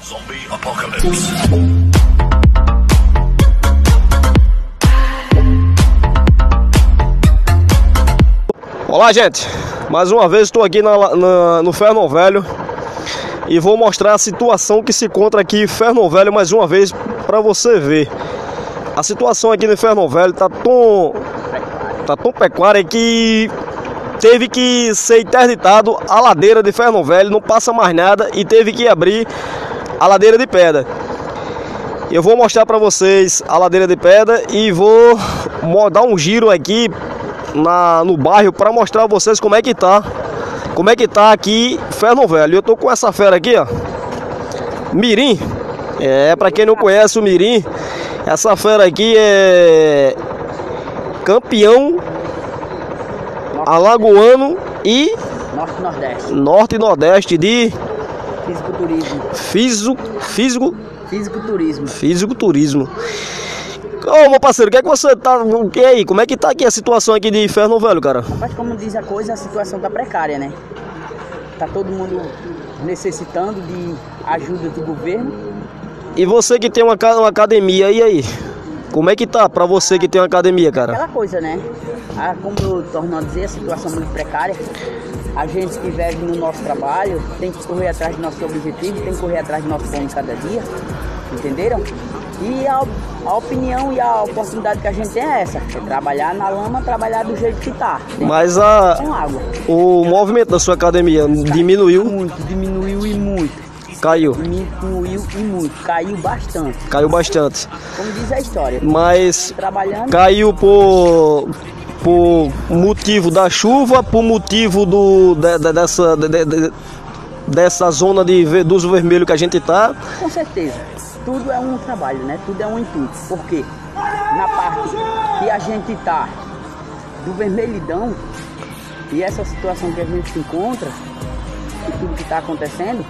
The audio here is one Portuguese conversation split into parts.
Zombie Apocalypse. Olá, gente, mais uma vez estou aqui no Ferno Velho e vou mostrar a situação que se encontra aqui em Ferno Velho mais uma vez para você ver. A situação aqui no Ferno Velho tá tão pecuária que teve que ser interditado a ladeira de Ferno Velho, não passa mais nada e teve que abrir a ladeira de pedra. Eu vou mostrar para vocês a ladeira de pedra e vou dar um giro aqui no bairro para mostrar a vocês como é que tá aqui Ferno Velho. Eu tô com essa fera aqui, ó, Mirim. Para quem não conhece o Mirim, essa fera aqui é campeão alagoano e Norte e Nordeste de fisiculturismo. Ô, meu parceiro, o que é que você tá... O que aí? Como é que tá aqui a situação aqui de Ferno Velho, cara? Mas como diz a coisa, a situação tá precária, né? Tá todo mundo necessitando de ajuda do governo. E você que tem uma academia, e aí? Como é que tá pra você que tem uma academia, cara? Aquela coisa, né? Como eu torno a dizer, a situação muito precária. A gente que vive no nosso trabalho tem que correr atrás do nosso objetivo, tem que correr atrás do nosso pão cada dia. Entenderam? E a opinião e a oportunidade que a gente tem é essa: é trabalhar na lama, trabalhar do jeito que tá. Mas com água. O movimento da sua academia diminuiu? Diminuiu e muito. Caiu? Diminuiu e muito. Caiu bastante. Caiu bastante. Como diz a história. Mas trabalhando. Caiu por motivo da chuva, por motivo dessa zona dos vermelhos que a gente tá? Com certeza. Tudo é um trabalho, né? Tudo é um intuito. Porque na parte que a gente tá do vermelhidão e essa situação que a gente se encontra e tudo que está acontecendo,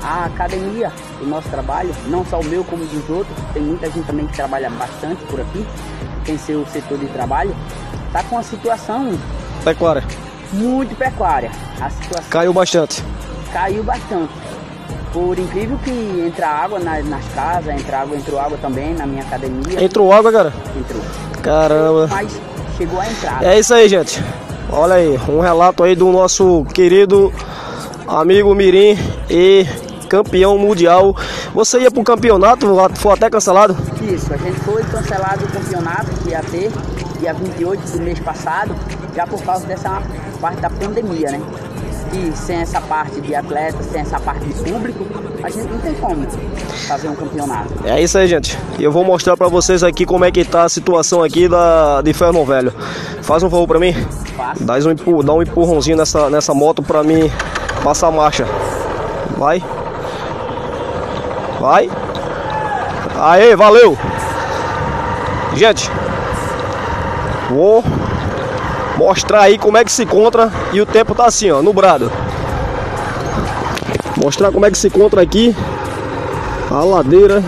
a academia, o nosso trabalho, não só o meu como o dos outros, tem muita gente também que trabalha bastante por aqui, tem seu setor de trabalho, tá com uma situação pecuária, muito pecuária. A situação caiu bastante. Por incrível que entra água nas casas, entrou água também na minha academia. Entrou água, cara? Entrou. Caramba. Mas chegou a entrar. É isso aí, gente. Olha aí, um relato aí do nosso querido amigo Mirim e campeão mundial. Você ia pro campeonato, foi até cancelado? Isso, a gente foi cancelado o campeonato que ia ter dia 28 do mês passado, já por causa dessa parte da pandemia, né? E sem essa parte de atleta, sem essa parte de público, a gente não tem como fazer um campeonato. É isso aí, gente. E eu vou mostrar pra vocês aqui como é que tá a situação aqui de Ferno Velho. Faz um favor pra mim. Faço. Dá um empurrãozinho nessa moto pra mim passar a marcha. Vai. Aê, valeu. Gente, vou mostrar aí como é que se encontra e o tempo tá assim, ó, nublado. Mostrar como é que se encontra aqui a ladeira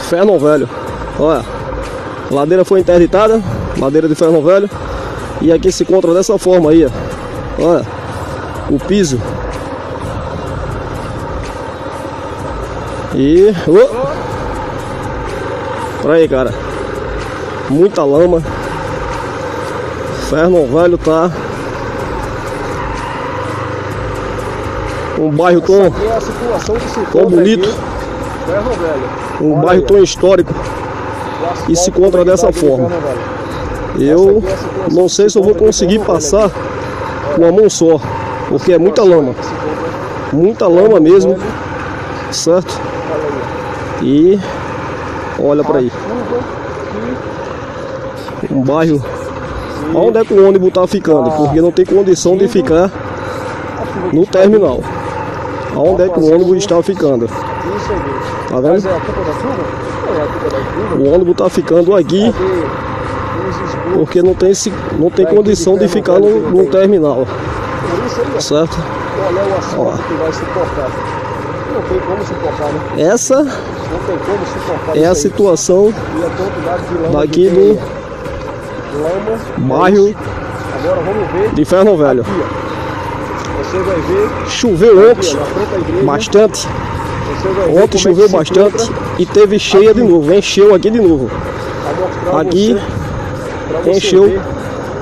Ferno Velho. Olha, a ladeira foi interditada, ladeira de Ferno Velho, e aqui se encontra dessa forma aí, ó. Olha o piso. E pra aí, cara, muita lama. Ferno Velho tá um bairro tão bonito, um bairro tão histórico, e se encontra dessa forma. Eu não sei se eu vou conseguir passar com a mão só, porque é muita lama mesmo, certo? E olha para aí, um bairro onde é que o ônibus tá ficando, porque não tem condição de ficar no terminal. Onde é que o ônibus está ficando? Tá vendo? O ônibus tá ficando aqui porque não tem condição de ficar no terminal, certo? Ó. Não tem como suportar, né? Essa não tem como suportar, é a situação daqui do bairro de Ferno Velho. Você vai ver. Choveu ontem Aqui, ó, na frente da igreja, bastante. você vai ver Ontem como choveu é que se bastante encontra. e teve cheia de novo. Encheu aqui de novo. Pra mostrar Aqui pra você encheu ver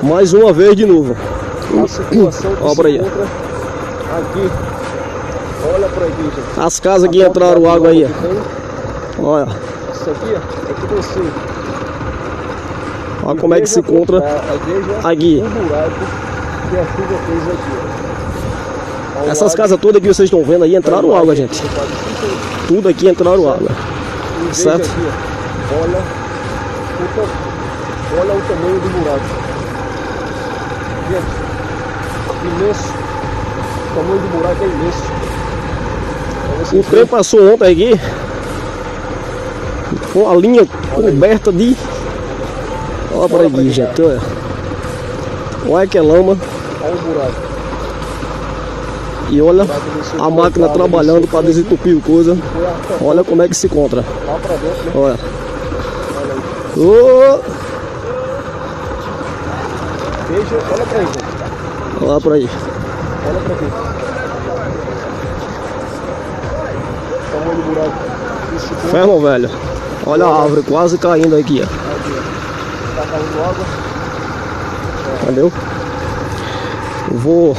mais uma vez de novo. a situação que Ó se pra aí. encontra aqui. Olha pra aqui, gente. As casas aqui A entraram quantidade água aí. de que tem. Olha. Isso aqui ó, é tudo assim. Olha como é que se encontra Veja aqui. o buraco que a chuva fez aqui. Ó. Ao Essas lado, casas todas que vocês estão vendo aí entraram água, gente. você pode sentir. Tudo aqui entraram água. E veja Certo? aqui, ó. Olha o tamanho do buraco. Gente, imenso. O tamanho do buraco é imenso. Pra vocês O trem verem. passou ontem aqui com a linha coberta de. Olha pra aqui, gente. Olha. Olha que é lama. Olha o buraco. E olha a máquina trabalhando para desentupir o coisa. Foi a Olha como é que se encontra. lá pra dentro, né? Olha. Olha aí. Ô, Veja, olha pra aí, gente. olha pra aí. Olha pra aqui. O tamanho do buraco. Esse ponto Ferro velho. Olha a árvore quase caindo aqui, ó. aqui, ó. Tá caindo água. Entendeu? Vou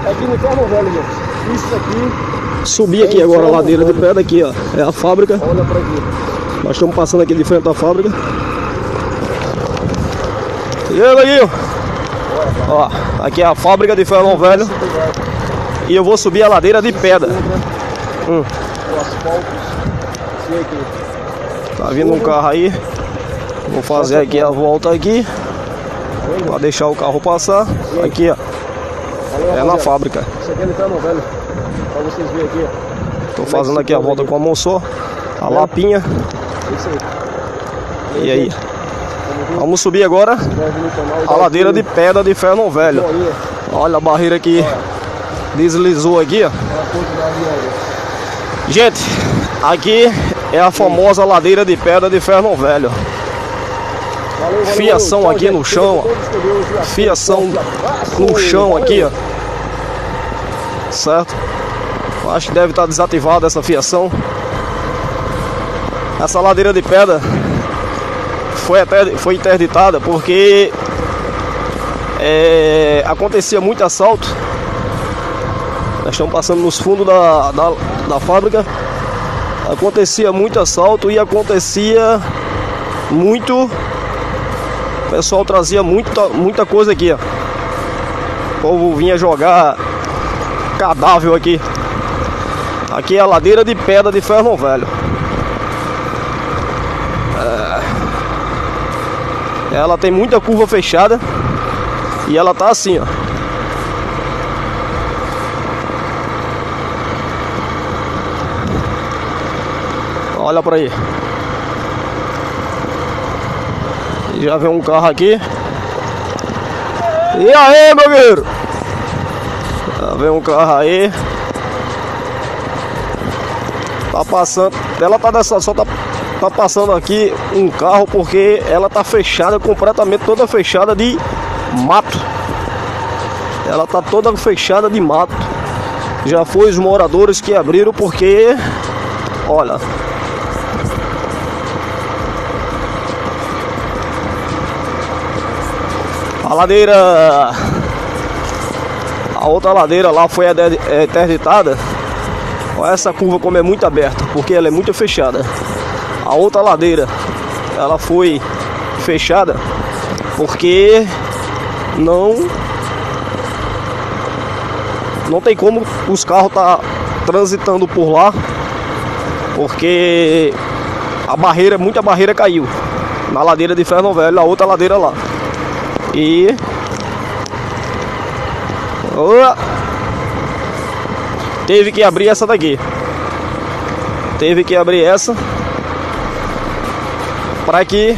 Aqui no Ferro Velho, gente. Isso aqui, subir aqui agora a ladeira de pedra aqui, ó. É a fábrica. olha pra aqui. Nós estamos passando aqui de frente à fábrica. E aí, Guilherme? Ó, aqui é a fábrica de ferro velho. E eu vou subir a ladeira de pedra. O asfalto. E aqui. Tá vindo um carro aí. Vou fazer aqui a volta aqui. Pra deixar o carro passar. Aqui, ó. Valeu, É na rapaziada. fábrica. Isso aqui é no Ferro Velho. Pra vocês verem aqui, ó. Tô fazendo aqui a volta com a mão só. A lapinha. Isso aí. E aí? Vamos ver. Vamos subir agora Se inscreve no canal e a dá ladeira aquele de pedra de ferro velho. joinha Olha a barreira que deslizou aqui, ó. pra quantidade de água. Gente, aqui é a famosa ladeira de pedra de ferro velho. Valeu, Fiação Tchau, aqui gente. no chão, ó. Todos com Deus e a Fiação forte abraço. no chão Valeu. aqui, ó. Certo? Acho que deve estar desativada essa fiação. Essa ladeira de pedra foi interditada porque acontecia muito assalto. Nós estamos passando nos fundos da fábrica. Acontecia muito assalto e acontecia muito. O pessoal trazia muita coisa aqui, ó. O povo vinha jogar cadáver aqui. Aqui é a ladeira de pedra de ferro velho. Ela tem muita curva fechada. E ela tá assim, ó. Olha pra aí. Já vem um carro aqui. E aí, meu guerreiro? Já vem um carro aí. Tá passando. Ela tá dessa. Só tá passando aqui um carro porque ela tá fechada, completamente toda fechada de mato. Ela tá toda fechada de mato. Já foi os moradores que abriram porque, olha, a ladeira, a outra ladeira lá foi interditada. Olha essa curva como é muito aberta, porque ela é muito fechada. A outra ladeira, ela foi fechada porque não tem como os carros tá transitando por lá, porque muita barreira caiu na ladeira de Ferro Velho, a outra ladeira lá. E teve que abrir essa daqui. Teve que abrir essa para que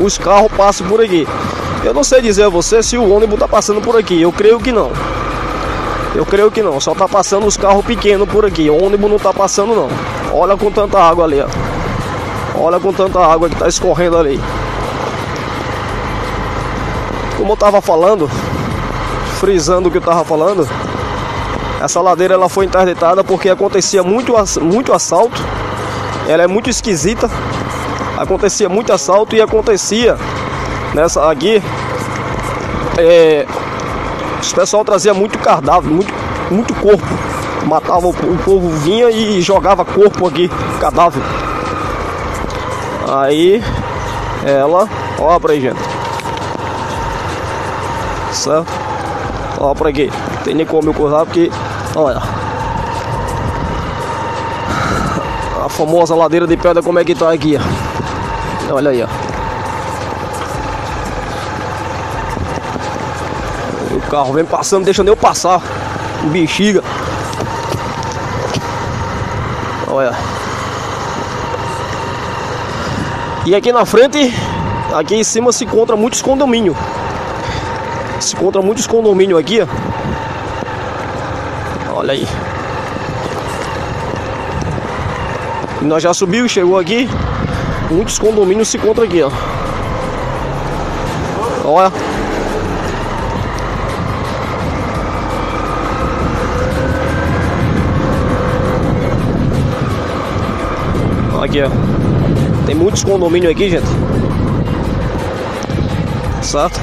os carros passem por aqui. Eu não sei dizer a você se o ônibus tá passando por aqui. Eu creio que não. Eu creio que não. Só tá passando os carros pequenos por aqui. O ônibus não tá passando não. Olha com tanta água ali, ó. Olha com tanta água que tá escorrendo ali. Como eu tava falando, frisando o que eu tava falando, Essa ladeira ela foi interditada porque acontecia muito assalto. Ela é muito esquisita. Acontecia muito assalto e acontecia nessa aqui. O pessoal trazia muito cadáver, muito corpo. Matava, o povo vinha e jogava corpo aqui, cadáver. Aí ela, ó pra aí, gente. Certo? Ó pra aqui. Tem nem como eu correr porque, olha. A famosa ladeira de pedra, como é que tá aqui, ó. Olha aí, ó. O carro vem passando, deixa nem eu passar. Bexiga. Olha. E aqui na frente, aqui em cima se encontra muitos condomínios. Se encontra muitos condomínios aqui, ó. Olha aí. E nós já subiu e chegou aqui. Muitos condomínios se encontram aqui, ó. Olha. Aqui, ó. Tem muitos condomínios aqui, gente. Certo?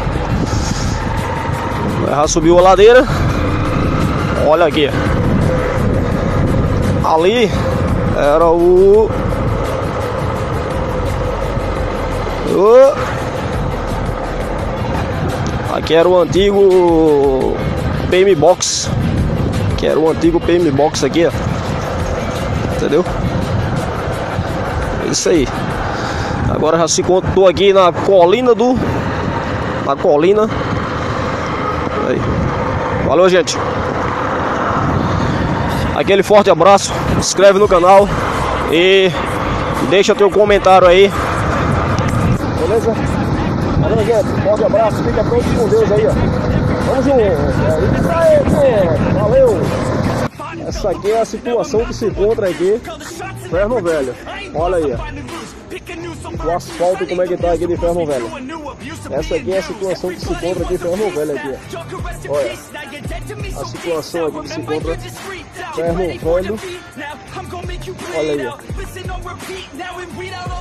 Já subiu a ladeira. Olha aqui. Ali era aqui era o antigo PM Box. Que era o antigo PM Box aqui, ó. Entendeu? É isso aí. Agora já se encontrou aqui na colina aí. Valeu, gente. Aquele forte abraço. Se inscreve no canal e deixa teu comentário aí. Beleza? Valeu, gente. Forte abraço. Fica todos com Deus aí, ó. Vamos junto. Valeu. Essa aqui é a situação que se encontra aqui, Ferro Velho. Olha aí, ó. O asfalto, como é que tá aqui de Ferro Velho. Essa aqui é a situação que se encontra aqui, Ferro Velho aqui, ó. Olha, a situação aqui que se encontra Ferro Velho. Olha aí, ó.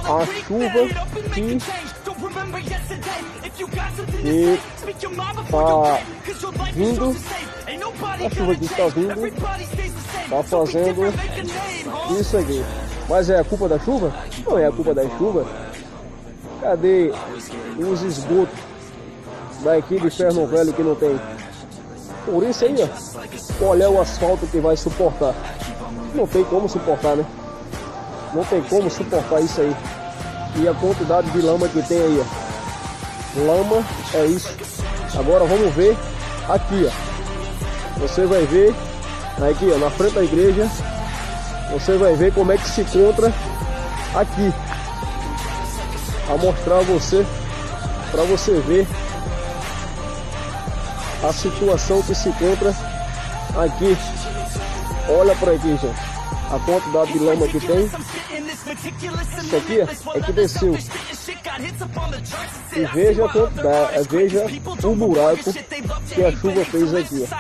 A chuva que tá vindo. A chuva que está vindo tá fazendo isso aqui. Mas é a culpa da chuva? Não é a culpa da chuva. Cadê os esgotos daqui de Ferro Velho que não tem? Por isso aí, ó. Olha o asfalto que vai suportar. Não tem como suportar, né? Não tem como suportar isso aí. E a quantidade de lama que tem aí, ó. Lama é isso. Agora vamos ver aqui, ó. Você vai ver aqui, ó, na frente da igreja. Você vai ver como é que se encontra aqui. A mostrar a você, para você ver a situação que se encontra aqui. Olha para aqui, gente. A quantidade de lama que tem. Isso aqui é que desceu. E veja a quantidade, veja o buraco que a chuva fez aqui, ó.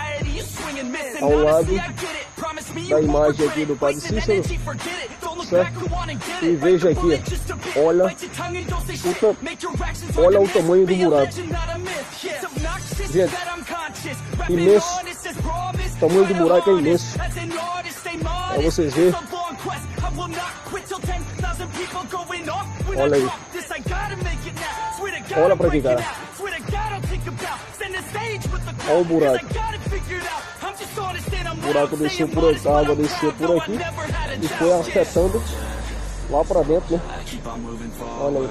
Ao lado da imagem aqui do Padre Cícero, certo? E veja aqui, olha o tamanho do buraco, gente, imenso. O tamanho do buraco é imenso, para vocês verem. Olha aí, olha pra aqui, cara. Olha o buraco. O buraco desceu por aqui, a água desceu por aqui e foi afetando lá pra dentro, né? Olha aí.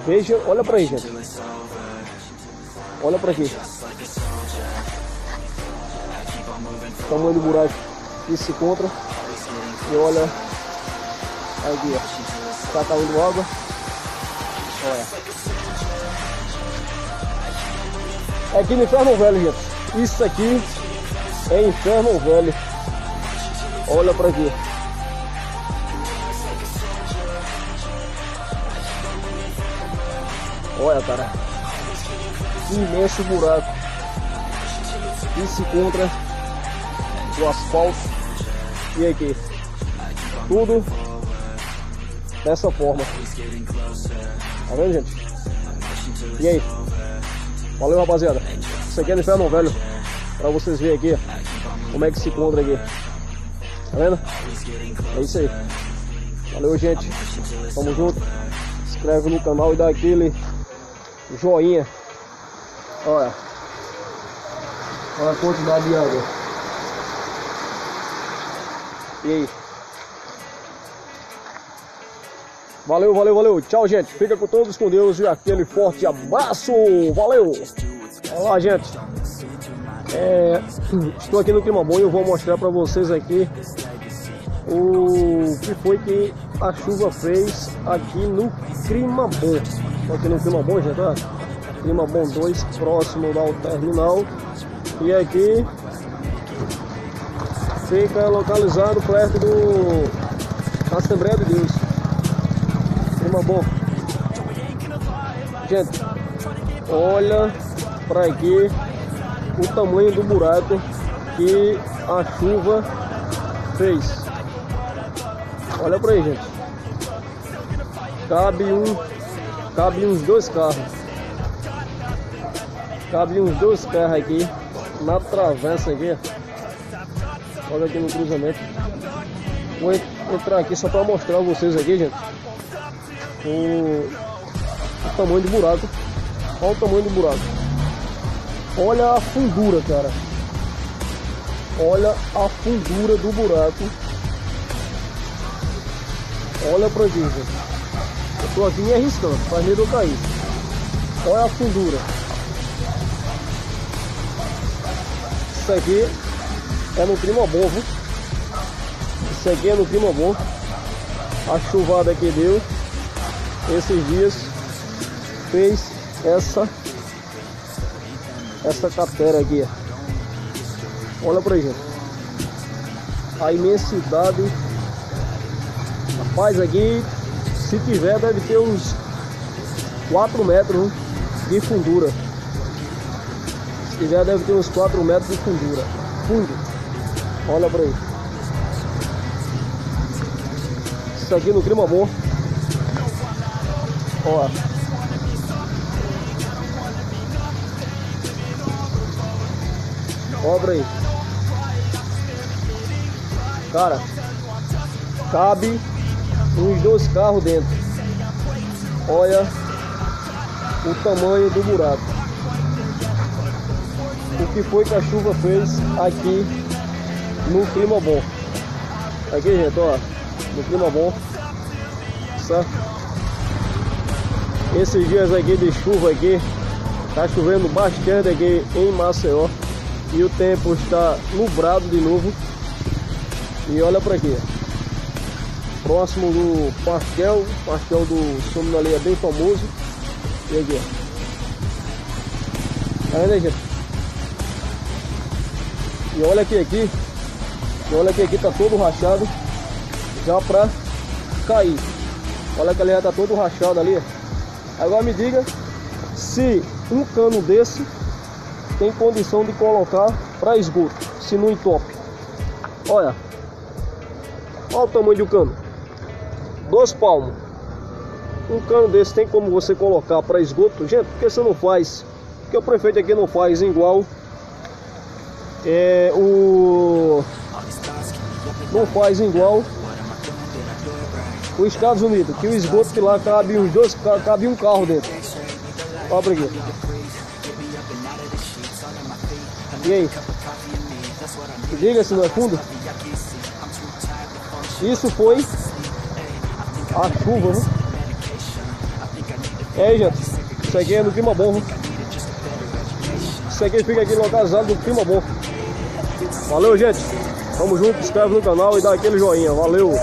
Veja, olha pra aí, gente. Olha pra aqui. O tamanho do buraco que se encontra. E olha aqui, ó. Tá caindo água. Olha. É aqui no Inferno Velho, gente. Isso aqui é Inferno Velho. Olha pra aqui. Olha, cara. Que imenso buraco. que se encontra o asfalto. E aqui, tudo dessa forma. Tá vendo, gente? E aí? Valeu, rapaziada. Isso aqui é no Ferno Velho, pra vocês verem aqui como é que se encontra aqui. Tá vendo? É isso aí. Valeu, gente. Tamo junto. Se inscreve no canal e dá aquele joinha. Olha a quantidade de água. E aí? Valeu, valeu, valeu. Tchau, gente. Fica com todos com Deus e aquele forte abraço. Valeu. Olá, gente. Estou aqui no Clima Bom e eu vou mostrar para vocês aqui o que foi que a chuva fez aqui no Clima Bom. Estou aqui no Clima Bom, gente. Ó. Clima Bom 2, próximo ao terminal. E aqui fica localizado perto da Assembleia de Deus. Clima Bom. Gente, olha para aqui o tamanho do buraco que a chuva fez. Olha para aí, gente. Cabe uns dois carros. Cabe uns dois carros aqui na travessa aqui. Olha aqui no cruzamento. Vou entrar aqui só para mostrar a vocês aqui, gente, o tamanho do buraco. Olha o tamanho do buraco. Olha a fundura, cara. Olha a fundura do buraco. Olha pra aqui, gente. Eu tô aqui me arriscando, faz medo eu cair. Olha a fundura. Isso aqui é no Clima Bom, viu? Isso aqui é no Clima Bom. A chuvada que deu esses dias fez essa cratera aqui. Olha pra aí, gente. A imensidade. Rapaz, aqui se tiver deve ter uns 4 metros de fundura. Se tiver deve ter uns 4 metros de fundura. Fundo. Olha pra aí. Isso aqui no Clima Bom. Ó. Olha pra aí. Cara, cabe uns 2 carros dentro. Olha o tamanho do buraco. O que foi que a chuva fez aqui no Clima Bom. Aqui, gente, ó, no Clima Bom, certo? Esses dias aqui de chuva aqui, tá chovendo bastante aqui em Maceió. E o tempo está nublado de novo. E olha para aqui, próximo do pastel do Somno ali é bem famoso. E aqui, tá vendo aí, gente? E olha aqui, tá todo rachado já pra cair. Olha que ali já tá todo rachado ali. Agora me diga se um cano desse tem condição de colocar para esgoto, se não entope. Olha o tamanho do cano, 2 palmos. Um cano desse tem como você colocar para esgoto? Gente, por que você não faz? Porque o prefeito aqui não faz igual não faz igual os Estados Unidos, que o esgoto que lá cabe uns 2, cabe um carro dentro. Olha pra aqui. E aí? Diga se não é fundo. Isso foi a chuva, né? E aí, gente, isso aqui é no Clima Bom, né? Isso aqui fica aqui localizado no Clima Bom. Valeu, gente. Tamo junto, se inscreve no canal e dá aquele joinha. Valeu.